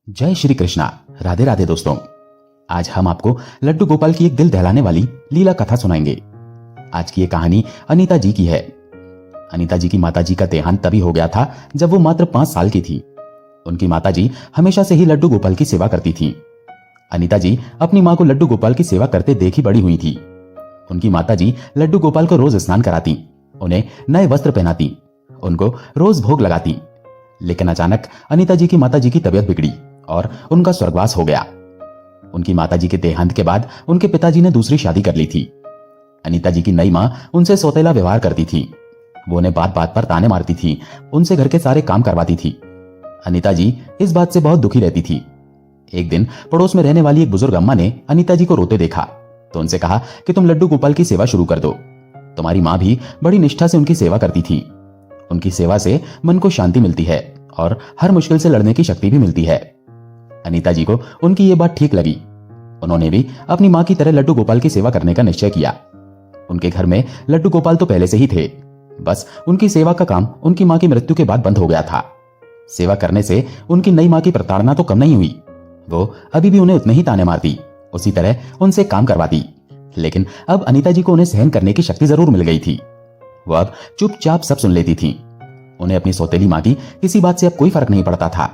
जय श्री कृष्णा। राधे राधे दोस्तों। आज हम आपको लड्डू गोपाल की एक दिल दहलाने वाली लीला कथा सुनाएंगे। आज की ये कहानी अनीता जी की है। अनीता जी की माता जी का देहांत तभी हो गया था जब वो मात्र 5 साल की थी। उनकी माता जी हमेशा से ही लड्डू गोपाल की सेवा करती थी। अनीता जी अपनी मां को लड्डू गोपाल की सेवा करते देखी बड़ी हुई थी। उनकी माता जी लड्डू गोपाल को रोज स्नान कराती, उन्हें नए वस्त्र पहनाती, उनको रोज भोग लगाती। लेकिन अचानक अनीता जी की माता जी की तबीयत बिगड़ी और उनका स्वर्गवास हो गया। उनकी माताजी के देहांत के बाद उनके पिताजी ने दूसरी शादी कर ली थी। अनीता जी की नई मां उनसे सौतेला व्यवहार करती थी। वो उन्हें बात बात पर ताने मारती थी, उनसे घर के सारे काम करवाती थी। अनीता जी इस बात से बहुत दुखी रहती थी। एक दिन पड़ोस में रहने वाली एक बुजुर्ग अम्मा ने अनीता जी को रोते देखा तो उनसे कहा कि तुम लड्डू गोपाल की सेवा शुरू कर दो। तुम्हारी मां भी बड़ी निष्ठा से उनकी सेवा करती थी। उनकी सेवा से मन को शांति मिलती है और हर मुश्किल से लड़ने की शक्ति भी मिलती है। अनीता जी को उनकी ये बात ठीक लगी। उन्होंने भी अपनी मां की तरह लड्डू गोपाल की सेवा करने का निश्चय किया। उनके घर में लड्डू गोपाल तो पहले से ही थे, बस उनकी सेवा का काम उनकी मां की मृत्यु के बाद बंद हो गया था। सेवा करने से उनकी नई मां की प्रताड़ना तो कम नहीं हुई, वो अभी भी उन्हें उतने ही ताने मारती, उसी तरह उनसे काम करवाती। लेकिन अब अनीता जी को उन्हें सहन करने की शक्ति जरूर मिल गई थी। वो अब चुपचाप सब सुन लेती थी। उन्हें अपनी सौतेली मां की किसी बात से अब कोई फर्क नहीं पड़ता था।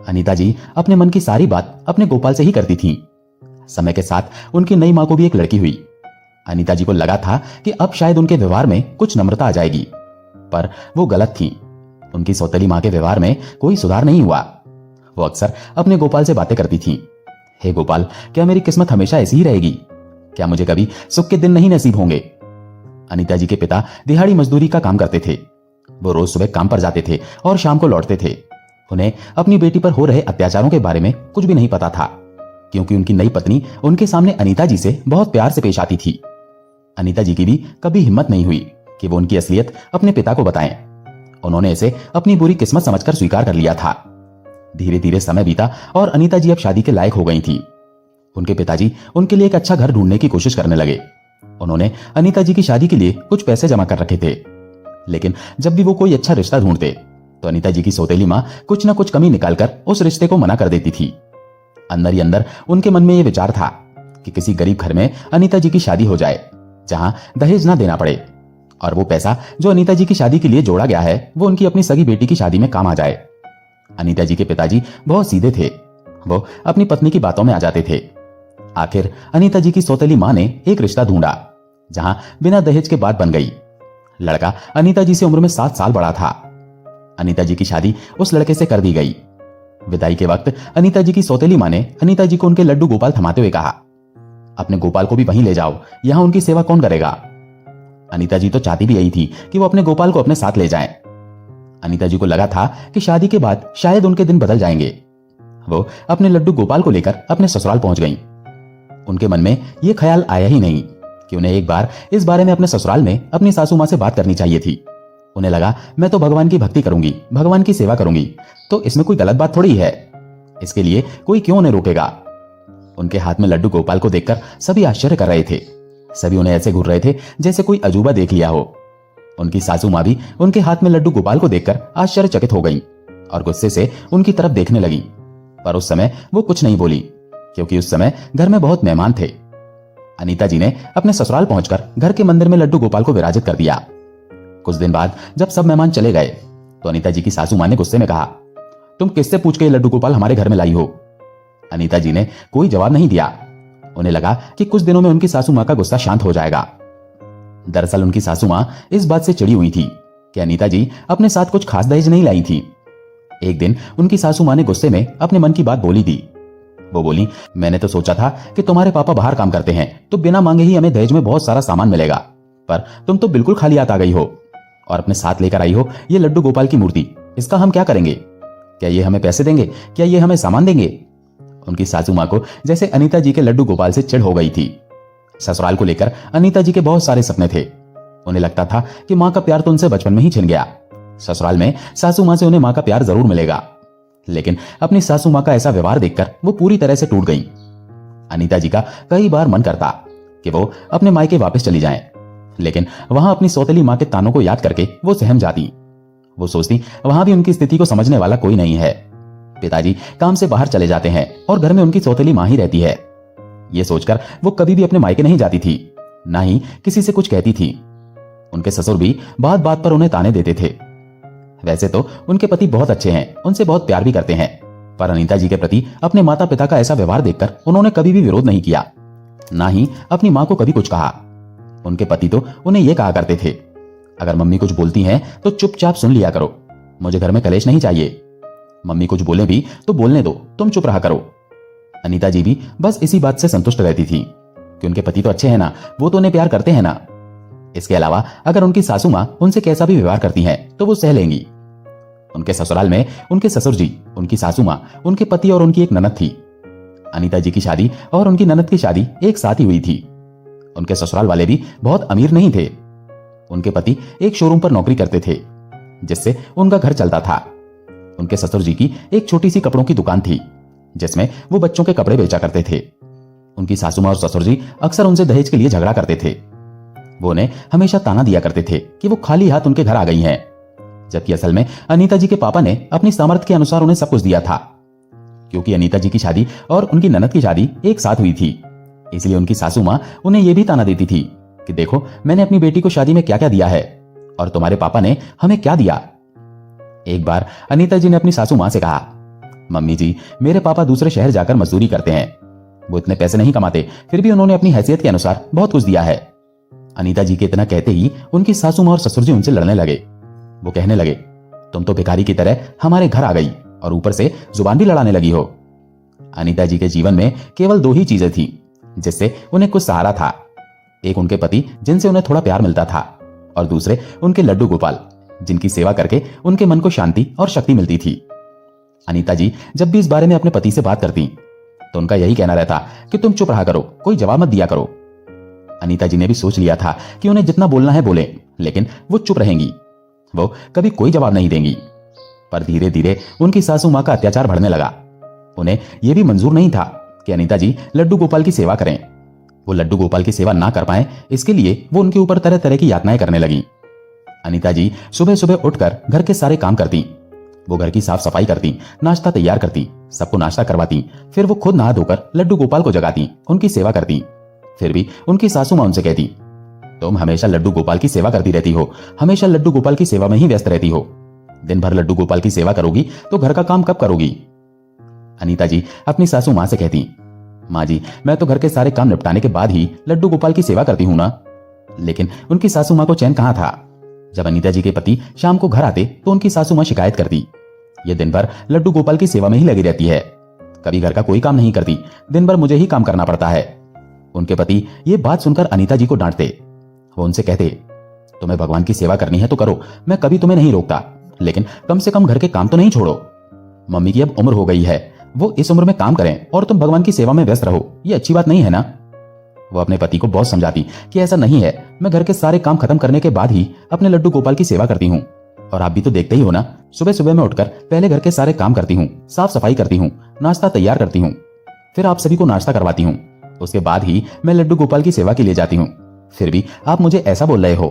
अनीता जी अपने मन की सारी बात अपने गोपाल से ही करती थीं। समय के साथ उनकी नई मां को भी एक लड़की हुई। अनीता जी को लगा था कि अब शायद उनके व्यवहार में कुछ नम्रता आ जाएगी, पर वो गलत थी। उनकी सौतेली मां के व्यवहार में कोई सुधार नहीं हुआ। वो अक्सर अपने गोपाल से बातें करती थीं। हे गोपाल, क्या मेरी किस्मत हमेशा ऐसी ही रहेगी? क्या मुझे कभी सुख के दिन नहीं नसीब होंगे? अनीता जी के पिता दिहाड़ी मजदूरी का काम करते थे। वो रोज सुबह काम पर जाते थे और शाम को लौटते थे। उन्हें अपनी बेटी पर हो रहे अत्याचारों के बारे में कुछ भी नहीं पता था, क्योंकि उनकी नई पत्नी उनके सामने अनीता जी से बहुत प्यार से पेश आती थी। अनीता जी की भी कभी हिम्मत नहीं हुई कि वो उनकी असलियत अपने पिता को बताएं। उन्होंने इसे अपनी बुरी किस्मत समझकर स्वीकार कर लिया था। धीरे धीरे समय बीता और अनीता जी अब शादी के लायक हो गई थी। उनके पिताजी उनके लिए एक अच्छा घर ढूंढने की कोशिश करने लगे। उन्होंने अनीता जी की शादी के लिए कुछ पैसे जमा कर रखे थे, लेकिन जब भी वो कोई अच्छा रिश्ता ढूंढते तो अनीता जी की सौतेली मां कुछ न कुछ कमी निकालकर उस रिश्ते को मना कर देती थी। अंदर ही अंदर उनके मन में यह विचार था कि किसी गरीब घर में अनीता जी की शादी हो जाए, जहां दहेज ना देना पड़े, और वो पैसा जो अनीता जी की शादी के लिए जोड़ा गया है वो उनकी अपनी सगी बेटी की शादी में काम आ जाए। अनीता जी के पिताजी बहुत सीधे थे। वो अपनी पत्नी की बातों में आ जाते थे। आखिर अनीता जी की सौतेली मां ने एक रिश्ता ढूंढा जहां बिना दहेज के बात बन गई। लड़का अनीता जी से उम्र में 7 साल बड़ा था। अनीता जी की शादी उस लड़के से कर दी गई। विदाई के वक्त अनीता जी की सौतेली मां ने अनीता जी को उनके लड्डू गोपाल थमाते हुए कहा, अपने गोपाल को भी वहीं ले जाओ, यहां उनकी सेवा कौन करेगा? अनीता जी तो चाहती भी यही थी कि वो अपने गोपाल को अपने साथ ले जाएं। अनीता जी को लगा था कि शादी के बाद शायद उनके दिन बदल जाएंगे। वो अपने लड्डू गोपाल को लेकर अपने ससुराल पहुंच गईं। उनके मन में यह ख्याल आया ही नहीं कि उन्हें एक बार इस बारे में अपने ससुराल में अपनी सासू मां से बात करनी चाहिए थी। उन्हें लगा, मैं तो भगवान की भक्ति करूंगी, भगवान की सेवा करूंगी, तो इसमें कोई गलत बात थोड़ी है। इसके लिए कोई क्यों उन्हें रोकेगा? उनके हाथ में लड्डू गोपाल को देखकर सभी आश्चर्य कर रहे थे। सभी उन्हें ऐसे घूर रहे थे जैसे कोई अजूबा देख लिया हो। उनकी सासू मां भी उनके हाथ में लड्डू गोपाल को देखकर आश्चर्यचकित हो गई और गुस्से से उनकी तरफ देखने लगी। पर उस समय वो कुछ नहीं बोली, क्योंकि उस समय घर में बहुत मेहमान थे। अनीता जी ने अपने ससुराल पहुंचकर घर के मंदिर में लड्डू गोपाल को विराजित कर दिया। कुछ दिन बाद जब सब मेहमान चले गए तो अनीता जी की सासू मां ने गुस्से में कहा, तुम किससे पूछ के लड्डू गोपाल हमारे घर में लाई हो? अनीता जी ने कोई जवाब नहीं दिया। उन्हें लगा कि कुछ दिनों में उनकी सासू मां का गुस्सा शांत हो जाएगा। दरअसल उनकी सासू मां इस बात से चिड़ी हुई थी कि अनीता जी अपने साथ कुछ खास दहेज नहीं लाई थी। एक दिन उनकी सासू मां ने गुस्से में अपने मन की बात बोली दी। वो बोली, मैंने तो सोचा था कि तुम्हारे पापा बाहर काम करते हैं तो बिना मांगे ही हमें दहेज में बहुत सारा सामान मिलेगा, पर तुम तो बिल्कुल खाली हाथ आ गई हो और अपने साथ लेकर आई हो ये लड्डू गोपाल की मूर्ति। इसका हम क्या करेंगे? क्या ये हमें पैसे देंगे? क्या ये हमें सामान देंगे? उनकी सासू मां को जैसे अनीता जी के लड्डू गोपाल से चिढ़ हो गई थी। ससुराल को लेकर अनीता जी के बहुत सारे सपने थे। उन्हें लगता था कि मां का प्यार तो उनसे बचपन में ही छिन गया। ससुराल में सासू मां से उन्हें मां का प्यार जरूर मिलेगा, लेकिन अपनी सासू मां का ऐसा व्यवहार देखकर वो पूरी तरह से टूट गई। अनीता जी का कई बार मन करता कि वो अपने मायके वापस चली जाएं, लेकिन वहां अपनी सौतेली मां के तानों को याद करके वो सहम जाती। वो सोचती वहां भी उनकी स्थिति को समझने वाला कोई नहीं है। पिताजी काम से बाहर चले जाते हैं और घर में उनकी सौतेली माँ ही रहती है। ये सोचकर वो कभी भी अपने मायके नहीं जाती थी, ना ही किसी से कुछ कहती थी। उनके ससुर भी बात बात पर उन्हें ताने देते थे। वैसे तो उनके पति बहुत अच्छे हैं, उनसे बहुत प्यार भी करते हैं, पर अनीता जी के प्रति अपने माता पिता का ऐसा व्यवहार देखकर उन्होंने कभी भी विरोध नहीं किया, ना ही अपनी माँ को कभी कुछ कहा। उनके पति तो उन्हें यह कहा करते थे, अगर मम्मी कुछ बोलती हैं तो चुपचाप सुन लिया करो, मुझे घर में कलेश नहीं चाहिए। मम्मी कुछ बोले भी तो बोलने दो, तुम चुप रहा करो। अनीता जी भी बस इसी बात से संतुष्ट रहती थी कि उनके पति तो अच्छे हैं ना, वो तो उन्हें प्यार करते हैं ना। इसके अलावा अगर उनकी सासू माँ उनसे कैसा भी व्यवहार करती हैं तो वो सह लेंगी। उनके ससुराल में उनके ससुर जी, उनकी सासू माँ, उनके पति और उनकी एक ननद थी। अनीता जी की शादी और उनकी ननद की शादी एक साथ ही हुई थी। उनके ससुराल वाले भी बहुत अमीर नहीं थे। उनके पति एक शोरूम पर नौकरी करते थे, जिससे उनका घर चलता था। उनके ससुर जी की एक छोटी सी कपड़ों की दुकान थी, जिसमें वो बच्चों के कपड़े बेचा करते थे। उनकी सासू माँ और ससुर जी अक्सर उनसे दहेज के लिए झगड़ा करते थे। वो उन्हें हमेशा ताना दिया करते थे कि वो खाली हाथ उनके घर आ गई हैं, जबकि असल में अनीता जी के पापा ने अपनी सामर्थ्य के अनुसार उन्हें सब कुछ दिया था। क्योंकि अनीता जी की शादी और उनकी ननद की शादी एक साथ हुई थी, इसलिए उनकी सासू माँ उन्हें यह भी ताना देती थी कि देखो मैंने अपनी बेटी को शादी में क्या क्या दिया है और तुम्हारे पापा ने हमें क्या दिया। एक बार अनीता जी ने अपनी सासू माँ से कहा, मम्मी जी, मेरे पापा दूसरे शहर जाकर मजदूरी करते हैं, वो इतने पैसे नहीं कमाते, फिर भी उन्होंने अपनी हैसियत के अनुसार बहुत कुछ दिया है। अनीता जी के इतना कहते ही उनकी सासू माँ और ससुर जी उनसे लड़ने लगे। वो कहने लगे, तुम तो भिखारी की तरह हमारे घर आ गई और ऊपर से जुबान भी लड़ाने लगी हो। अनीता जी के जीवन में केवल दो ही चीजें थी जिससे उन्हें कुछ सहारा था। एक उनके पति जिनसे उन्हें थोड़ा प्यार मिलता था, और दूसरे उनके लड्डू गोपाल, जिनकी सेवा करके उनके मन को शांति और शक्ति मिलती थी। अनीता जी जब भी इस बारे में अपने पति से बात करती तो उनका यही कहना रहता कि तुम चुप रहा करो, कोई जवाब मत दिया करो। अनीता जी ने भी सोच लिया था कि उन्हें जितना बोलना है बोले, लेकिन वो चुप रहेंगी, वो कभी कोई जवाब नहीं देंगी। पर धीरे धीरे उनकी सासू माँ का अत्याचार बढ़ने लगा। उन्हें यह भी मंजूर नहीं था कि अनीता जी लड्डू गोपाल की सेवा करें। वो लड्डू गोपाल की सेवा ना कर पाए, इसके लिए वो उनके ऊपर तरह तरह की यातनाएं करने लगी। अनीता जी सुबह सुबह उठकर घर के सारे काम करती। वो घर की साफ सफाई करती, नाश्ता तैयार करती, सबको नाश्ता करवाती, फिर वो खुद नहा धोकर लड्डू गोपाल को जगाती, उनकी सेवा करती। फिर भी उनकी सासू माँ उनसे कहती, तुम हमेशा लड्डू गोपाल की सेवा करती रहती हो, हमेशा लड्डू गोपाल की सेवा में ही व्यस्त रहती हो। दिन भर लड्डू गोपाल की सेवा करोगी तो घर का काम कब करोगी। अनीता जी अपनी सासू माँ से कहती, माँ जी, मैं तो घर के सारे काम निपटाने के बाद ही लड्डू गोपाल की सेवा करती हूँ ना। लेकिन उनकी सासू माँ को चैन कहाँ था। जब अनीता जी के पति शाम को घर आते तो उनकी सासू माँ शिकायत करती, ये दिन भर लड्डू गोपाल की सेवा में ही लगी रहती है, कभी घर का कोई काम नहीं करती, दिन भर मुझे ही काम करना पड़ता है। उनके पति ये बात सुनकर अनीता जी को डांटते। वो उनसे कहते, तुम्हें भगवान की सेवा करनी है तो करो, मैं कभी तुम्हें नहीं रोकता, लेकिन कम से कम घर के काम तो नहीं छोड़ो। मम्मी की अब उम्र हो गई है, वो इस उम्र में काम करें और तुम भगवान की सेवा में व्यस्त रहो, ये अच्छी बात नहीं है ना। वो अपने पति को बहुत समझाती कि ऐसा नहीं है, मैं घर के सारे काम खत्म करने के बाद ही अपने लड्डू गोपाल की सेवा करती हूँ। और आप भी तो देखते ही हो ना, सुबह सुबह मैं उठकर पहले घर के सारे काम करती हूँ, साफ सफाई करती हूँ, नाश्ता तैयार करती हूँ, फिर आप सभी को नाश्ता करवाती हूँ, उसके बाद ही मैं लड्डू गोपाल की सेवा के लिए जाती हूँ। फिर भी आप मुझे ऐसा बोल रहे हो।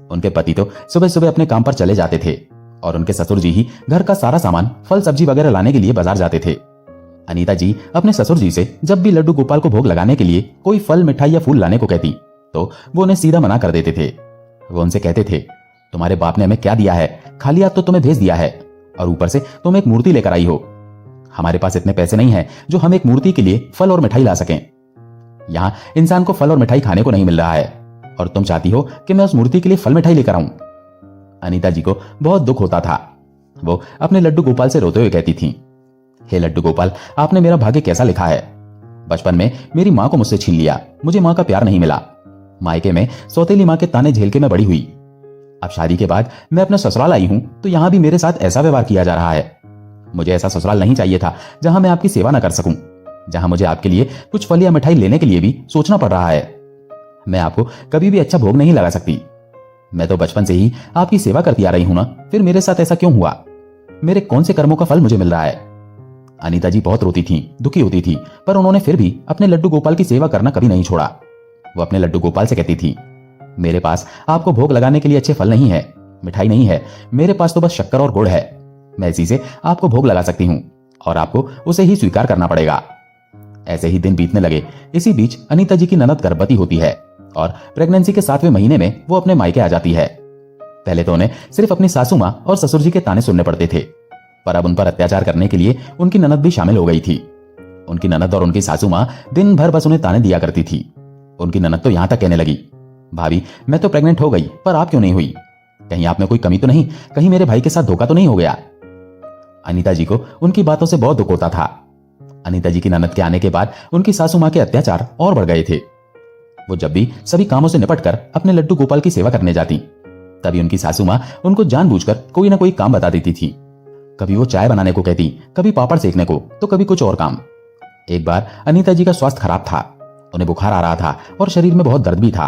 उनके पति तो सुबह सुबह अपने काम पर चले जाते थे और उनके ससुर जी ही घर का सारा सामान, फल सब्जी वगैरह लाने के लिए बाजार जाते थे। अनीता जी अपने ससुर जी से जब भी लड्डू गोपाल को भोग लगाने के लिए कोई फल, मिठाई या फूल लाने को कहती तो वो उन्हें सीधा मना कर देते थे। वो उनसे कहते थे, तुम्हारे बाप ने हमें क्या दिया है, खाली हाथ तो तुम्हें भेज दिया है और ऊपर से तुम एक मूर्ति लेकर आई हो। हमारे पास इतने पैसे नहीं है जो हम एक मूर्ति के लिए फल और मिठाई ला सकें। यहाँ इंसान को फल और मिठाई खाने को नहीं मिल रहा है और तुम चाहती हो कि मैं उस मूर्ति के लिए फल मिठाई लेकर आऊं। अनीता जी को बहुत दुख होता था। वो अपने लड्डू गोपाल से रोते हुए कहती थी, हे लड्डू गोपाल, आपने मेरा भाग्य कैसा लिखा है। बचपन में मेरी माँ को मुझसे छीन लिया, मुझे माँ का प्यार नहीं मिला, मायके में सौतेली माँ के ताने झेल के मैं बड़ी हुई। अब शादी के बाद मैं अपने ससुराल आई हूं तो यहाँ भी मेरे साथ ऐसा व्यवहार किया जा रहा है। मुझे ऐसा ससुराल नहीं चाहिए था जहां मैं आपकी सेवा न कर सकूं, जहां मुझे आपके लिए कुछ फल या मिठाई लेने के लिए भी सोचना पड़ रहा है। मैं आपको कभी भी अच्छा भोग नहीं लगा सकती। मैं तो बचपन से ही आपकी सेवा करती आ रही हूं ना, फिर मेरे साथ ऐसा क्यों हुआ। मेरे कौन से कर्मों का फल मुझे मिल रहा है। अनीता जी बहुत रोती थी, दुखी होती थी, पर उन्होंने फिर भी अपने लड्डू गोपाल की सेवा करना कभी नहीं छोड़ा। वो अपने लड्डू गोपाल से कहती थी, मेरे पास आपको भोग लगाने के लिए अच्छे फल नहीं है, मिठाई नहीं है, मेरे पास तो बस शक्कर और गुड़ है। मैं इसी से आपको भोग लगा सकती हूँ, और आपको उसे ही स्वीकार करना पड़ेगा। ऐसे ही दिन बीतने लगे। इसी बीच अनीता जी की ननद गर्भवती होती है और प्रेगनेंसी के 7वें महीने में वो अपने मायके आ जाती है। पहले तो उन्हें सिर्फ अपनी सासू माँ और ससुर जी के ताने सुनने पड़ते थे, पर अब उन पर अत्याचार करने के लिए उनकी ननद भी शामिल हो गई थी। उनकी ननद और उनकी सासू माँ दिन भर बस उन्हें ताने दिया करती थी। उनकी ननद तो यहां तक कहने लगी, भाभी मैं तो प्रेग्नेंट हो गई, पर आप क्यों नहीं हुई? कहीं आप में कोई कमी तो नहीं? कहीं मेरे भाई के साथ धोखा तो नहीं हो गया? अनीता जी को उनकी बातों से बहुत दुख होता था। अनीता जी की ननद के आने के बाद उनकी सासू माँ के अत्याचार और बढ़ गए थे। वो जब भी सभी कामों से निपटकर अपने लड्डू गोपाल की सेवा करने जाती, तभी उनकी सासू माँ उनको जानबूझकर कोई ना कोई काम बता देती थी। कभी वो चाय बनाने को कहती, कभी पापड़ सेकने को, तो कभी कुछ और काम। एक बार अनीता जी का स्वास्थ्य खराब था, उन्हें बुखार आ रहा था और शरीर में बहुत दर्द भी था।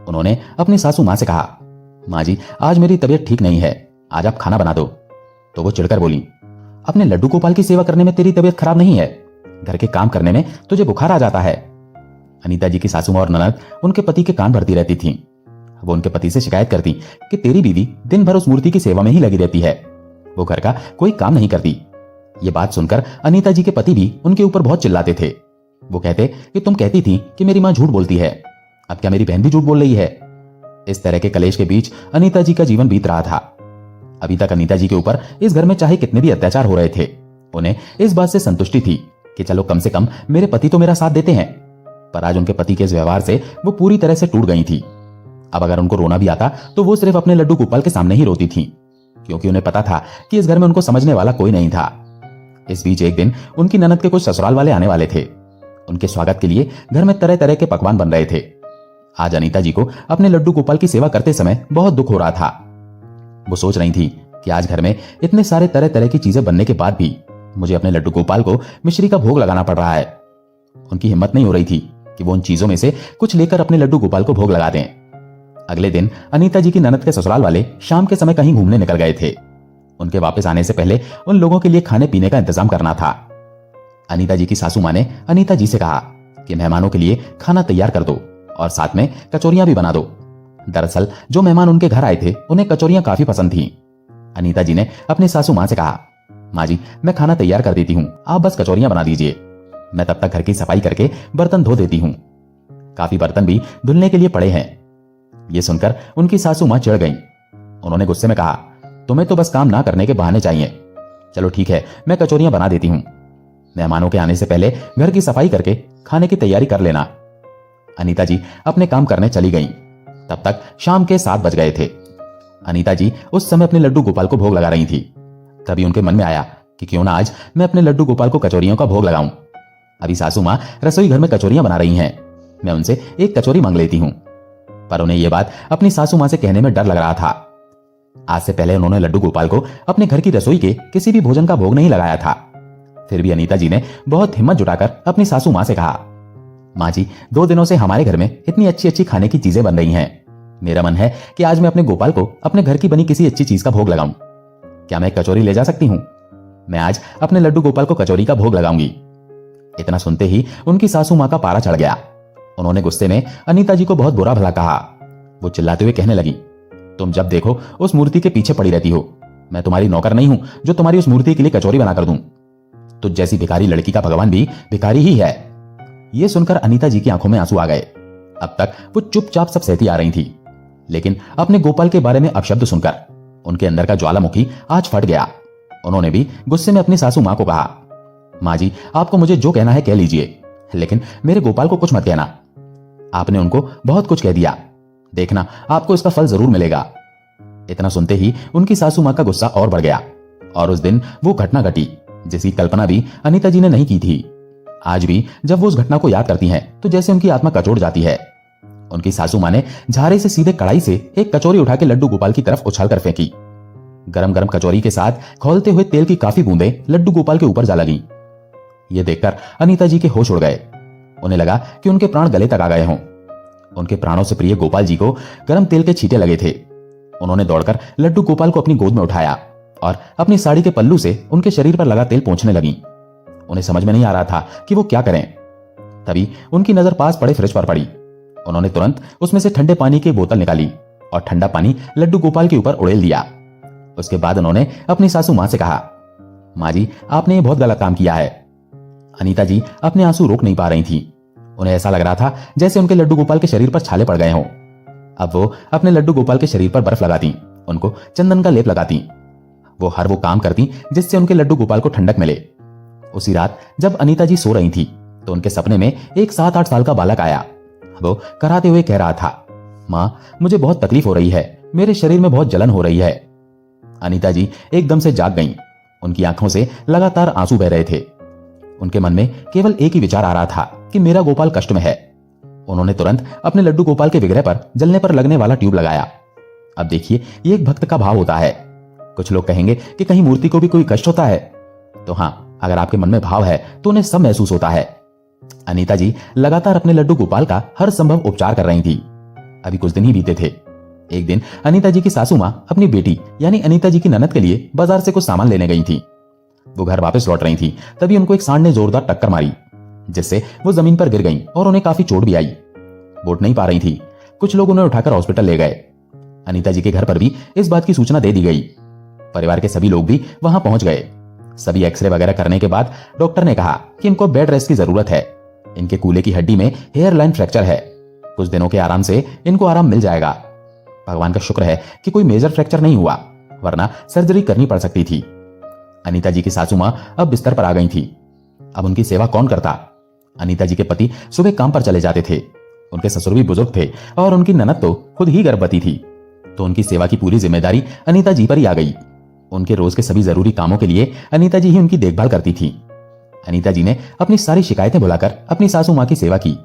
उन्होंने अपनी सासू माँ से कहा, माँ जी आज मेरी तबीयत ठीक नहीं है, आज आप खाना बना दो। तो वो चिढ़कर बोली, अपने लड्डू गोपाल की सेवा करने में तेरी तबीयत खराब नहीं है, घर के काम करने में तुझे बुखार आ जाता है। अनीता जी की सासू माँ और ननद उनके पति के कान भरती रहती थीं। वो उनके पति से शिकायत करती कि तेरी बीवी दिन भर उस मूर्ति की सेवा में ही लगी रहती है, वो घर का कोई काम नहीं करती। ये बात सुनकर अनीता जी के पति भी उनके ऊपर बहुत चिल्लाते थे। वो कहते कि तुम कहती थी कि मेरी माँ झूठ बोलती है, अब क्या मेरी बहन भी झूठ बोल रही है? इस तरह के कलेश के बीच अनीता जी का जीवन बीत रहा था। अभी तक अनीता जी के ऊपर इस घर में चाहे कितने भी अत्याचार हो रहे थे, उन्हें इस बात से संतुष्टि थी कि चलो कम से कम मेरे पति तो मेरा साथ देते हैं। पर आज उनके पति के इस व्यवहार से वो पूरी तरह से टूट गई थी। अब अगर उनको रोना भी आता तो वो सिर्फ अपने लड्डू गोपाल के सामने ही रोती थी, क्योंकि उन्हें पता था कि इस घर में उनको समझने वाला कोई नहीं था। इस बीच एक दिन उनकी ननद के कुछ ससुराल वाले आने वाले थे। उनके स्वागत के लिए घर में तरह तरह के पकवान बन रहे थे। आज अनीता जी को अपने लड्डू गोपाल की सेवा करते समय बहुत दुख हो रहा था। वो सोच रही थी कि आज घर में इतने सारे तरह तरह की चीजें बनने के बाद भी मुझे अपने लड्डू गोपाल को मिश्री का भोग लगाना पड़ रहा है। उनकी हिम्मत नहीं हो रही थी कि वो उन चीजों में से कुछ लेकर अपने लड्डू गोपाल को भोग लगा दें। अगले दिन अनीता जी की ननद के ससुराल वाले शाम के समय कहीं घूमने निकल गए थे। उनके वापस आने से पहले उन लोगों के लिए खाने पीने का इंतजाम करना था। अनीता जी की सासू माँ ने अनीता जी से कहा कि मेहमानों के लिए खाना तैयार कर दो और साथ में कचौरियां भी बना दो। दरअसल जो मेहमान उनके घर आए थे उन्हें कचौरियां काफी पसंद थीं। अनीता जी ने अपनी सासू माँ से कहा, माँ जी मैं खाना तैयार कर देती हूँ, आप बस कचौरियां बना दीजिए, मैं तब तक घर की सफाई करके बर्तन धो देती हूँ। काफी बर्तन भी धुलने के लिए पड़े हैं। ये सुनकर उनकी सासू माँ चिढ़ गईं। उन्होंने गुस्से में कहा, तुम्हें तो बस काम ना करने के बहाने चाहिए। चलो ठीक है, मैं कचौरियां बना देती हूँ, मेहमानों के आने से पहले घर की सफाई करके खाने की तैयारी कर लेना। अनीता जी अपने काम करने चली गईं। तब तक शाम के 7 बज गए थे। अनीता जी उस समय अपने लड्डू गोपाल को भोग लगा रही थी। तभी उनके मन में आया कि क्यों ना आज मैं अपने लड्डू गोपाल को कचौरियों का भोग लगाऊं। अभी सासू माँ रसोई घर में कचौरियां बना रही हैं, मैं उनसे एक कचौरी मांग लेती हूं। पर उन्हें यह बात अपनी सासू माँ से कहने में डर लग रहा था। आज से पहले उन्होंने लड्डू गोपाल को अपने घर की रसोई के किसी भी भोजन का भोग नहीं लगाया था। फिर भी अनीता जी ने बहुत हिम्मत जुटाकर अपनी सासू माँ से कहा, माँ जी 2 दिनों से हमारे घर में इतनी अच्छी अच्छी खाने की चीजें बन रही हैं, मेरा मन है कि आज मैं अपने गोपाल को अपने घर की बनी किसी अच्छी चीज का भोग लगाऊं। क्या मैं कचौरी ले जा सकती हूँ? मैं आज अपने लड्डू गोपाल को कचौरी का भोग लगाऊंगी। इतना सुनते ही उनकी सासू माँ का पारा चढ़ गया। उन्होंने गुस्से में अनीता जी को बहुत बुरा भला कहा। वो चिल्लाते हुए कहने लगी, तुम जब देखो उस मूर्ति के पीछे पड़ी रहती हो, मैं तुम्हारी नौकर नहीं हूं जो तुम्हारी उस मूर्ति के लिए कचौरी बना कर दूं। तुझ जैसी भिखारी लड़की का भगवान भी भिखारी ही है। यह सुनकर अनीता जी की आंखों में आंसू आ गए। अब तक वो चुपचाप सब सहती आ रही थी, लेकिन अपने गोपाल के बारे में अपशब्द सुनकर उनके अंदर का ज्वालामुखी आज फट गया। उन्होंने भी गुस्से में अपनी सासू माँ को कहा, माँ जी आपको मुझे जो कहना है कह लीजिए, लेकिन मेरे गोपाल को कुछ मत कहना। आपने उनको बहुत कुछ कह दिया, देखना आपको इसका फल जरूर मिलेगा। इतना सुनते ही उनकी सासू माँ का गुस्सा और बढ़ गया और उस दिन वो घटना घटी जिसकी कल्पना भी अनीता जी ने नहीं की थी। आज भी जब वो उस घटना को याद करती हैं तो जैसे उनकी आत्मा कचोट जाती है। उनकी सासू माँ ने झारे से सीधे कढ़ाई से एक कचौरी उठा के लड्डू गोपाल की तरफ उछाल कर फेंकी। गरम गरम कचौरी के साथ खौलते हुए तेल की काफी बूंदें लड्डू गोपाल के ऊपर जा लगी। ये देखकर अनीता जी के होश उड़ गए। उन्हें लगा कि उनके प्राण गले तक आ गए हों। उनके प्राणों से प्रिय गोपाल जी को गरम तेल के छींटे लगे थे। उन्होंने दौड़कर लड्डू गोपाल को अपनी गोद में उठाया और अपनी साड़ी के पल्लू से उनके शरीर पर लगा तेल पोंछने लगी। उन्हें समझ में नहीं आ रहा था कि वो क्या करें। तभी उनकी नजर पास पड़े फ्रिज पर पड़ी। उन्होंने तुरंत उसमें से ठंडे पानी की बोतल निकाली और ठंडा पानी लड्डू गोपाल के ऊपर उड़ेल दिया। उसके बाद उन्होंने अपनी सासू माँ से कहा, माँ जी, आपने ये बहुत गलत काम किया है। अनीता जी अपने आंसू रोक नहीं पा रही थी। उन्हें ऐसा लग रहा था जैसे उनके लड्डू गोपाल के शरीर पर छाले पड़ गए हों। अब वो अपने लड्डू गोपाल के शरीर पर बर्फ लगाती, उनको चंदन का लेप लगाती। वो हर वो काम करती जिससे उनके लड्डू गोपाल को ठंडक मिले। उसी रात जब अनीता जी सो रही थी तो उनके सपने में एक 7-8 साल का बालक आया। वो कराते हुए कह रहा था, माँ, मुझे बहुत तकलीफ हो रही है, मेरे शरीर में बहुत जलन हो रही है। अनीता जी एकदम से जाग गईं। उनकी आंखों से लगातार आंसू बह रहे थे। उनके मन में केवल एक ही विचार आ रहा था कि मेरा गोपाल कष्ट में है। उन्होंने तुरंत अपने लड्डू गोपाल के विग्रह पर जलने पर लगने वाला ट्यूब लगाया। अब देखिए, ये एक भक्त का भाव होता है। कुछ लोग कहेंगे कि कहीं मूर्ति को भी कोई कष्ट होता है, तो हाँ, अगर आपके मन में भाव है तो उन्हें सब महसूस होता है। अनीता जी लगातार अपने लड्डू गोपाल का हर संभव उपचार कर रही थी। अभी कुछ दिन ही बीते थे। एक दिन अनीता जी की सासू माँ अपनी बेटी यानी अनीता जी की ननद के लिए बाजार से कुछ सामान लेने गई थी। वो घर वापस लौट रही थी, तभी उनको एक सांड ने जोरदार टक्कर मारी, जिससे वो जमीन पर गिर गईं और उन्हें काफी चोट भी आई। वो उठ नहीं पा रही थी। कुछ लोग उन्हें उठाकर हॉस्पिटल ले गए। अनीता जी के घर पर भी इस बात की सूचना दे दी गई। परिवार के सभी लोग भी वहां पहुंच गए। सभी एक्सरे वगैरह करने के बाद डॉक्टर ने कहा कि इनको बेड रेस्ट की जरूरत है। इनके कूल्हे की हड्डी में हेयर लाइन फ्रैक्चर है। कुछ दिनों के आराम से इनको आराम मिल जाएगा। भगवान का शुक्र है कि कोई मेजर फ्रैक्चर नहीं हुआ, वरना सर्जरी करनी पड़ सकती थी। अनीता जी की सासू मां अब बिस्तर पर आ गई थी। अब उनकी सेवा कौन करता? अनीता जी के पति सुबह काम पर चले जाते थे। उनके ससुर भी बुजुर्ग थे और उनकी ननद तो खुद ही गर्भवती थी, तो उनकी सेवा की पूरी जिम्मेदारी अनीता जी पर ही आ गई। उनके रोज के सभी जरूरी कामों के लिए अनीता जी ही उनकी देखभाल करती थी। अनीता जी ने अपनी सारी शिकायतें भुलाकर अपनी सासू मां की सेवा की।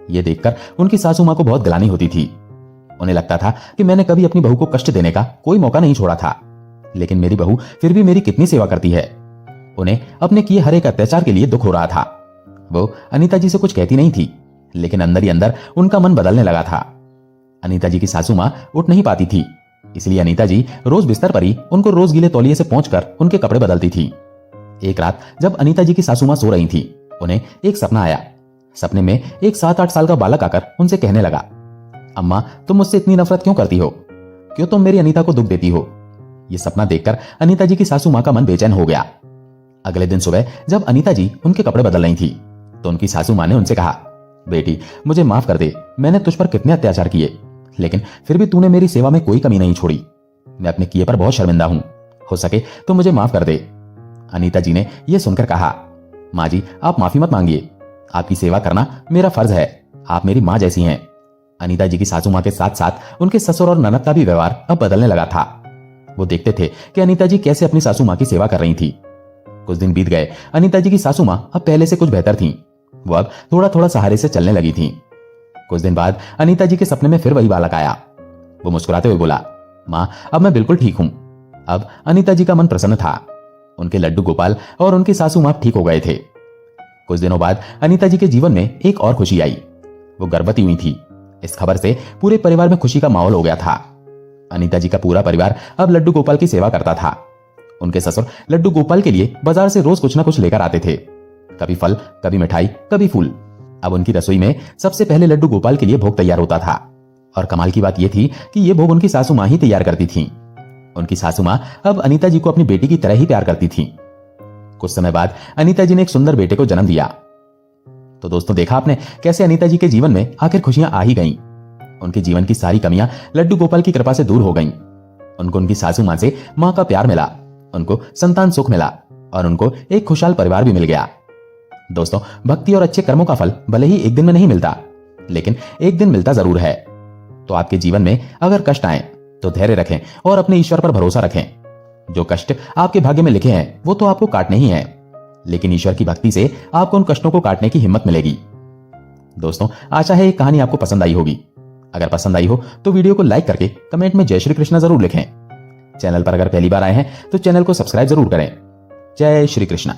यह देखकर उनकी सासू मां को बहुत ग्लानि होती थी। उन्हें लगता था कि मैंने कभी अपनी बहू को कष्ट देने का कोई मौका नहीं छोड़ा था, लेकिन मेरी बहू फिर भी मेरी कितनी सेवा करती है। उन्हें अपने किए हर एक अत्याचार के लिए दुख हो रहा था। वो अनीता जी से कुछ कहती नहीं थी, लेकिन अंदर ही अंदर उनका मन बदलने लगा था। अनीता जी की सासू मां उठ नहीं पाती थी, इसलिए अनीता जी रोज बिस्तर पर ही उनको रोज गीले तौलिए से पोंछकर उनके कपड़े बदलती थी। एक रात जब अनीता जी की सासू मां सो रही थी, उन्हें एक सपना आया। सपने में एक 7-8 साल का बालक आकर उनसे कहने लगा, अम्मा, तुम मुझसे इतनी नफरत क्यों करती हो? क्यों तुम मेरी अनीता को दुख देती हो? यह सपना देखकर अनीता जी की सासू मां का मन बेचैन हो गया। अगले दिन सुबह जब अनीता जी उनके कपड़े बदल रही थी, तो उनकी सासू मां ने उनसे कहा, बेटी, मुझे माफ कर दे। मैंने तुझ पर कितने अत्याचार किए, लेकिन फिर भी तूने मेरी सेवा में कोई कमी नहीं छोड़ी। मैं अपने किए पर बहुत शर्मिंदा हूं। हो सके तो मुझे माफ कर दे। अनीता जी ने यह सुनकर कहा, माँ जी, आप माफी मत मांगिए। आपकी सेवा करना मेरा फर्ज है। आप मेरी माँ जैसी हैं। अनीता जी की सासू मां के साथ साथ उनके ससुर और ननद का भी व्यवहार अब बदलने लगा था। वो देखते थे कि अनीता जी कैसे अपनी सासू मां की सेवा कर रही थी। कुछ दिन बीत गए। अनीता जी की सासू मां अब पहले से कुछ बेहतर थीं। वो अब थोड़ा थोड़ा सहारे से चलने लगी थीं। कुछ दिन बाद अनीता जी के सपने में फिर वही बालक आया। वो मुस्कुराते हुए बोला, मां, अब मैं बिल्कुल ठीक हूं। अब अनीता जी का मन प्रसन्न था। उनके लड्डू गोपाल और उनकी सासू मां ठीक हो गए थे। कुछ दिनों बाद अनीता जी के जीवन में एक और खुशी आई। वो गर्भवती हुई थी। इस खबर से पूरे परिवार में खुशी का माहौल हो गया था। अनीता जी का पूरा परिवार अब लड्डू गोपाल की सेवा करता था। उनके ससुर लड्डू गोपाल के लिए बाजार से रोज कुछ ना कुछ लेकर आते थे, कभी फल, कभी मिठाई, कभी फूल। अब उनकी रसोई में सबसे पहले लड्डू गोपाल के लिए भोग तैयार होता था। और कमाल की बात यह थी कि यह भोग उनकी सासू मां ही तैयार करती थीं। उनकी सासू मां अब अनीता जी को अपनी बेटी की तरह ही प्यार करती थीं। कुछ समय बाद अनीता जी ने एक सुंदर बेटे को जन्म दिया। तो दोस्तों, देखा आपने कैसे अनीता जी के जीवन में आखिर खुशियां आ ही गईं। उनके जीवन की सारी कमियां लड्डू गोपाल की कृपा से दूर हो गईं। उनको उनकी सासू मां से मां का प्यार मिला, उनको संतान सुख मिला और उनको एक खुशहाल परिवार भी मिल गया। दोस्तों, भक्ति और अच्छे कर्मों का फल भले ही एक दिन में नहीं मिलता, लेकिन एक दिन मिलता जरूर है। तो आपके जीवन में अगर कष्ट आए तो धैर्य रखें और अपने ईश्वर पर भरोसा रखें। जो कष्ट आपके भाग्य में लिखे हैं वो तो आपको काटने ही हैं, लेकिन ईश्वर की भक्ति से आपको उन कष्टों को काटने की हिम्मत मिलेगी। दोस्तों, आशा है ये कहानी आपको पसंद आई होगी। अगर पसंद आई हो तो वीडियो को लाइक करके कमेंट में जय श्री कृष्ण जरूर लिखें। चैनल पर अगर पहली बार आए हैं तो चैनल को सब्सक्राइब जरूर करें। जय श्री कृष्ण।